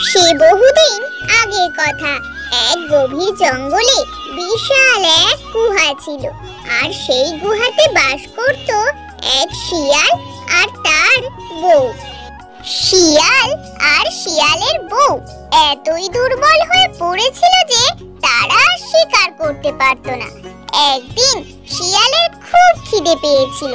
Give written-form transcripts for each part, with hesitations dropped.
সে বহুদিন আগের কথা। এক গভীর জঙ্গলে বিশাল এক গুহা ছিল, আর সেই গুহাতে বাস করত এক শিয়াল আর তার বউ। শিয়াল আর শিয়ালের বউ এতই দুর্বল হয়ে পড়েছিল যে তারা শিকার করতে পারত না। একদিন শিয়ালের খুব খিদে পেয়েছিল।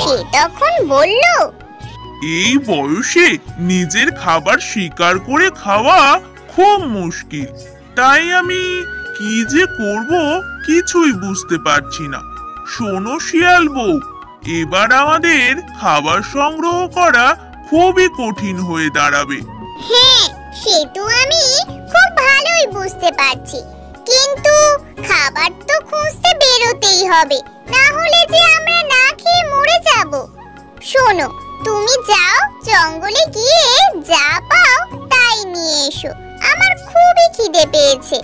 সে তখন বলল, এই বয়সে নিজের খাবার শিকার করে খাওয়া খুব মুশকিল, তাই আমি কি যে করব কিছুই বুঝতে পারছি না। শোনো শিয়াল বউ, এবার আমাদের খাবার সংগ্রহ করা খুবই কঠিন হয়ে দাঁড়াবে। হ্যাঁ, সে তো আমি খুব ভালোই বুঝতে পারছি, কিন্তু খাবার তো খুঁজতে বেরোতেই হবে, না হলে যে আমরা না খেয়ে মরে যাব। শোনো, তুমি যাও, জঙ্গলে গিয়ে যা পাও তাই নিয়ে এসো, আমার খুবই খিদে পেয়েছে।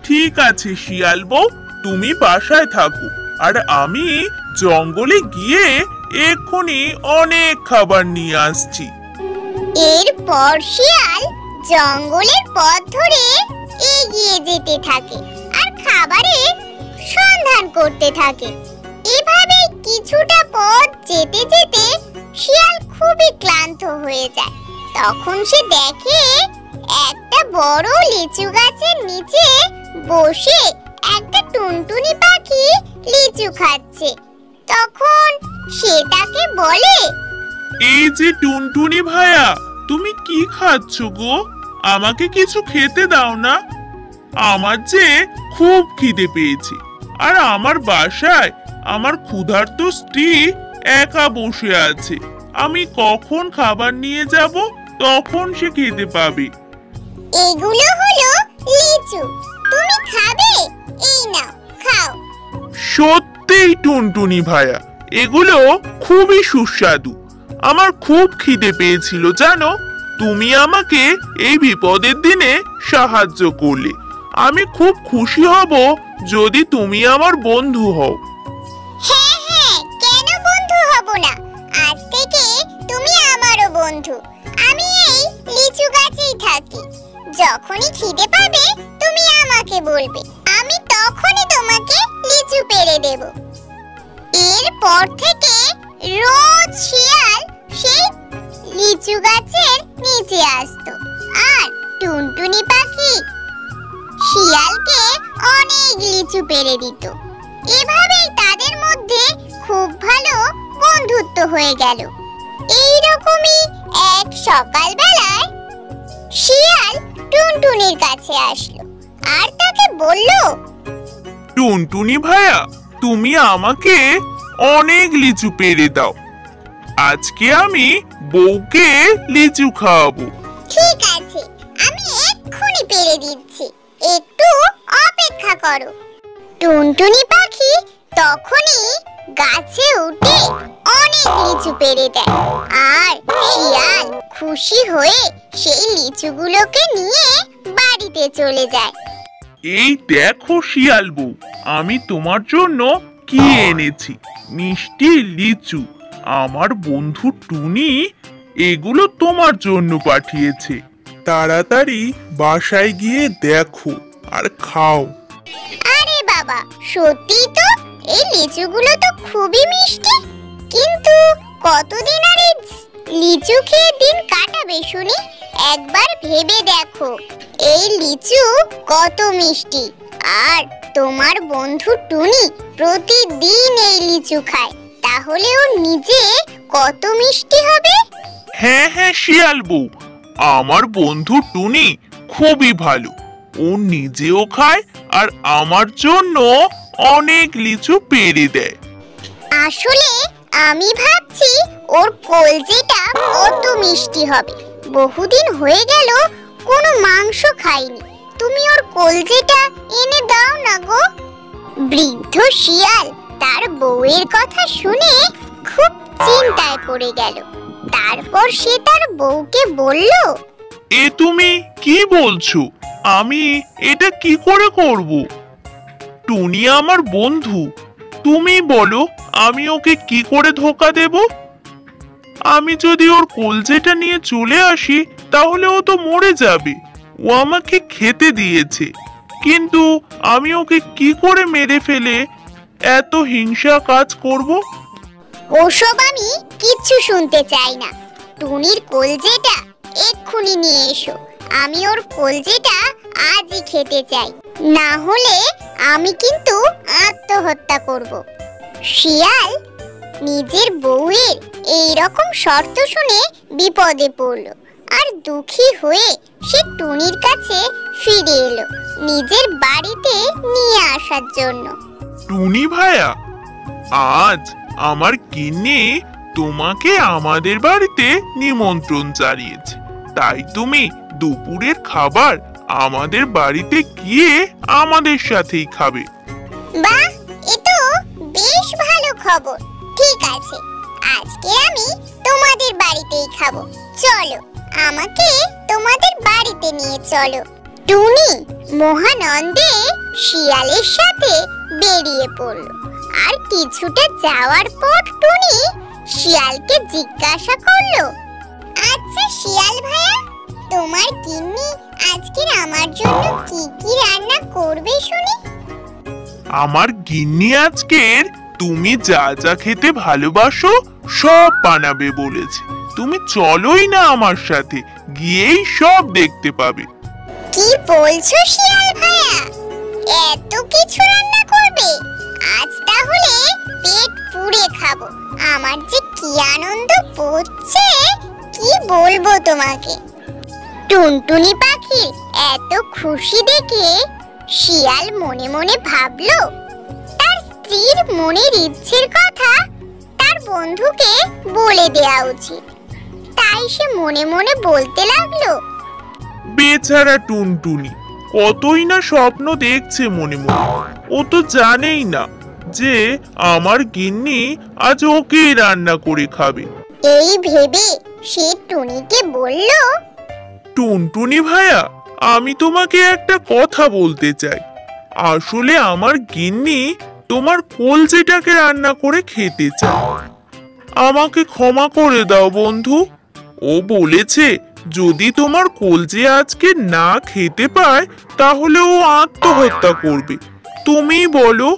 ঠিক আছে শিয়াল বউ, তুমি বাসায় থাকো, আর আমি জঙ্গলে গিয়ে এক্ষুনি অনেক খাবার নিয়ে আসছি। এরপর শিয়াল জঙ্গলের পথ ধরে এগিয়ে যেতে থাকে আর খাবারের সন্ধান করতে থাকে। এভাবে কিছুটা পথ যেতে যেতে শিয়াল খুবই ক্লান্ত হয়ে যায়। তখন সে দেখে একটা বড় লিচু গাছের নিচে বসে একটা টুনটুনি পাখি লিচু খাচ্ছে। তখন সে তাকে বলে, এই যে টুনটুনি ভাইয়া, তুমি কি খাচ্ছ গো? আমাকে কিছু খেতে দাও না, আমার যে খুব খিদে পেয়েছে, আর আমার বাসায় আমার ক্ষুধার্ত স্ত্রী একা বসে আছে। আমি কখন খাবার নিয়ে যাব তখন সে খেতে পাবে। এগুলো হলো লিচু, তুমি খাবে? এই নাও, খাও। সত্যিই টুনটুনি ভাইয়া, এগুলো খুবই সুস্বাদু। আমার খুব খিদে পেয়েছিল জানো, তুমি আমাকে এই বিপদের দিনে সাহায্য করলে। আমি খুব খুশি হব যদি তুমি আমার বন্ধু হও। হ্যাঁ হ্যাঁ, কেন বন্ধু হব না? আজ থেকে তুমি আমারও বন্ধু। আমি এই লিচু গাছেই থাকি। যখনই খিদে পাবে তুমি আমাকে বলবে, আমি তখনই তোমাকে লিচু পেড়ে দেব। এরপর থেকে রোজ শিয়াল সেই লিচু গাছের নিচে আসতো, আর টুনটুনি পাখি শিয়ালকে অনেক লিচু পেড়ে দিত। এভাবেই তাদের মধ্যে খুব ভালো বন্ধুত্ব হয়ে গেল। এইরকমই এক সকালবেলায় শিয়াল টুনটুনির কাছে আসলো আর তাকে বলল, টুনটুনি ভাইয়া, তুমি আমাকে অনেক লিচু পেড়ে দাও। আজকে আমি বউকে লিচু খাওয়াবো। ঠিক আছে, আমি এক্ষুনি পেড়ে দিচ্ছি, একটু অপেক্ষা করো। টুনটুনি পাখি তখনই গাছে উঠে অনেক লিচু পেড়ে দেয়, আর শিয়াল খুশি হয়ে সেই লিচুগুলোকে নিয়ে বাড়িতে চলে যায়। এই দেখো শিয়াল বউ, আমি তোমার জন্য কি এনেছি, মিষ্টি লিচু। আমার বন্ধু টুনি এগুলো তোমার জন্য পাঠিয়েছে। তাড়াতাড়ি বাসায় গিয়ে দেখো আর খাও। আরে বাবা, সত্যি তো এই লিচুগুলো তো খুবই মিষ্টি, কিন্তু কতদিন আর এই লিচু খেয়ে দিন কাটাবে শুনি? একবার ভেবে দেখো, এই লিচু কত মিষ্টি, আর তোমার বন্ধু টুনি প্রতিদিন এই লিচু খায়, তাহলে ও নিজে কত মিষ্টি হবে। হ্যাঁ হ্যাঁ শিয়াল বউ, আমার বন্ধু টুনি খুবই ভালো। ও নিজেও খায় আর আমার জন্য অনেক লিচু পেড়ে দেয়। আসলে আমি ভাবছি ওর কলজেটা কত মিষ্টি হবে। বহুদিন হয়ে গেল কোনো মাংস খাইনি, তুমি ওর কলজেটা এনে দাও না গো। বৃদ্ধ শিয়াল তার বউয়ের কথা শুনে খুব চিন্তায় পড়ে গেল। তারপর সে তার বউকে বলল, এ তুমি কি বলছো? আমি এটা কি করে করব? টুনি আমার বন্ধু, তুমি বলো আমি ওকে কি করে ধোকা দেব? আমি যদি ওর কলজেটা নিয়ে চলে আসি তাহলে ও তো মরে যাবে। ও আমাকে খেতে দিয়েছে, কিন্তু আমি ওকে কি করে মেরে ফেলে এত হিংসা কাজ করব? ওসব আমি কিচ্ছু শুনতে চাই না। টুনির কলজেটা এক্ষুনি নিয়ে এসো। আমি ওর কলজেটা আজই খেতে চাই, না হলে আমি কিন্তু আত্মহত্যা করব। শিয়াল নিজের বউয়ের এই রকম শর্ত শুনে বিপদে পড়ল, আর দুঃখী হয়ে সে টুনির কাছে ফিরে এলো নিজের বাড়িতে নিয়ে আসার জন্য। টুনি ভাইয়া, আজ আমার গিন্নি তোমাকে আমাদের বাড়িতে নিমন্ত্রণ জানিয়েছে, তাই তুমি দুপুরের খাবার আমাদের বাড়িতে গিয়ে আমাদের সাথেই খাবে। বাহ, এ তো বেশ ভালো খবর। ঠিক আছে, আজকে আমি তোমাদের বাড়িতেই খাবো। চলো, আমাকে তোমাদের বাড়িতে নিয়ে চলো। টুনি মহানন্দে শিয়ালের সাথে বেরিয়ে পড়ল। আর কিছুটা যাওয়ার পর টুনি শিয়ালকে জিজ্ঞাসা করলো, আচ্ছা শিয়াল ভাইয়া, তোমার গিন্নি আজকে আমার জন্য কি কি রান্না করবে শুনি? আমার গিন্নি আজকের তুমি যা যা খেতে ভালোবাসো সব বানাবে বলেছে। তুমি চলোই না আমার সাথে, গিয়েই সব দেখতে পাবে। কি বলছো শিয়াল ভাইয়া, এত কিছু রান্না করবে? আজ তাহলে পেট পুড়ে খাবো। আমার যে কি আনন্দ হচ্ছে, কি বলবো তোমাকে। টুনটুনি পাখি এত খুশি দেখে শিয়াল মনে মনে ভাবলো তার স্ত্রীর মনের ইচ্ছের কথা তার বন্ধুকে বলে দেওয়া উচিত। তাই সে মনে মনে বলতে লাগলো, বেচারা টুনটুনি কতই না স্বপ্ন দেখছে মনে মনে। ও তো জানেই না যে আমার গিন্নি আজ ওকেই রান্না করে খাবে। এই ভেবে সে টুনিকে বলল, টুনটুনি ভাইয়া, আমি তোমাকে একটা কথা বলতে চাই। আসলে আমার গিন্নি তোমার কলজেটাকে রান্না করে খেতে চায়। আমাকে ক্ষমা করে দাও বন্ধু। ও বলেছে যদি তোমার কলজে আজকে না খেতে পায় তাহলে ও আত্মহত্যা করবে। তুমি বলো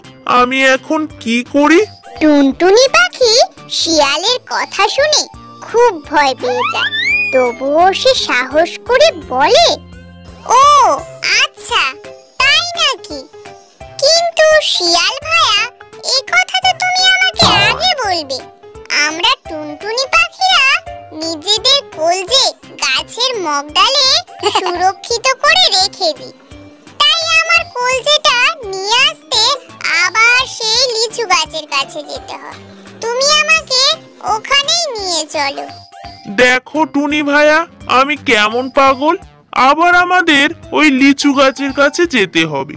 আমি এখন কি করি? টুনটুনি পাখি শিয়ালের কথা শুনে খুব ভয় পেয়ে যায়। তবুও সে সাহস করে বলে, ও আচ্ছা, তাই নাকি? কিন্তু শিয়াল ভাইয়া, এই কথা তো তুমি আমাকে আগে বলবে। আমরা টুনটুনি পাখিরা নিজেদের কলজে গাছের মগডালে সুরক্ষিত করে রেখে দিই। তাই আমার কলজেটা নিয়ে আসতে আবার সেই লিচু গাছের কাছে যেতে হয়। তুমি আমাকে ওখানেই নিয়ে চলো। দেখো টুনি ভাইয়া, আমি কেমন পাগল, আবার আমাদের ওই লিচু গাছের কাছে যেতে হবে।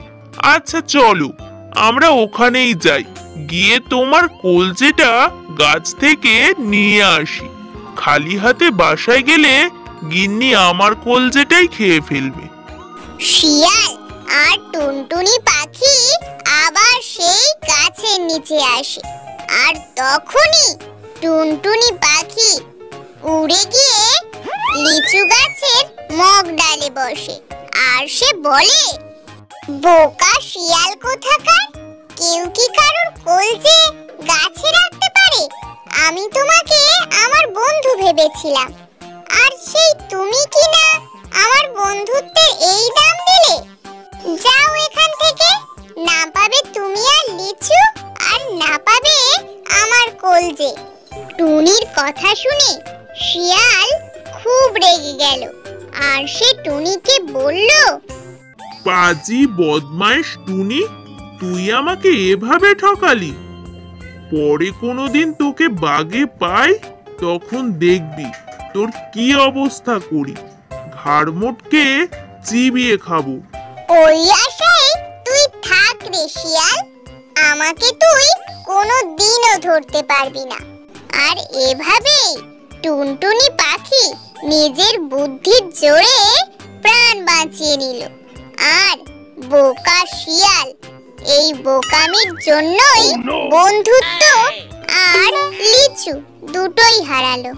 আচ্ছা চলো, আমরা ওখানেই যাই, গিয়ে তোমার কলজেটা গাছ থেকে নিয়ে আসি। খালি হাতে বাসায় গেলে গিন্নি আমার কলজেটাই খেয়ে ফেলবে। শিয়াল আর টুনটুনি পাখি আবার সেই গাছের নিচে আসে। আর তখনই টুনটুনি পাখি উড়ে গিয়ে লিচু গাছের মগডালে বসে। আর সে বলে, বোকা শিয়াল কোথাকার, কেউ কি কারোর কলজে গাছে রাখতে পারে? আমি তোমাকে আমার বন্ধু ভেবেছিলাম, আর সেই তুমি কি না আমার বন্ধুত্বের এই দাম দিলে? যাও এখান থেকে, না পাবে তুমি আর লিচু, আর না পাবে আমার কলজে। টুনির কথা শুনে শিয়াল খুব রেগে গেল, আর সে টুনিকে বলল, পাজি বদমাইশ টুনি, তুই আমাকে এভাবে ঠকালি। পরে কোনোদিন তোকে বাগে পাই, তখন দেখবি তোর কি অবস্থা করি। ঘাড় মোটকে চিবিয়ে খাবো। ওই আশায় তুই থাক রে শিয়াল, আমাকে তুই কোনোদিনও ধরতে পারবি না। আর এভাবেই টুনটুনি পাখি নিজের বুদ্ধির জোরে প্রাণ বাঁচিয়ে নিল। আর বোকা শিয়াল এই বোকামির জন্যই বন্ধুত্ব আর লিচু দুটোই হারালো।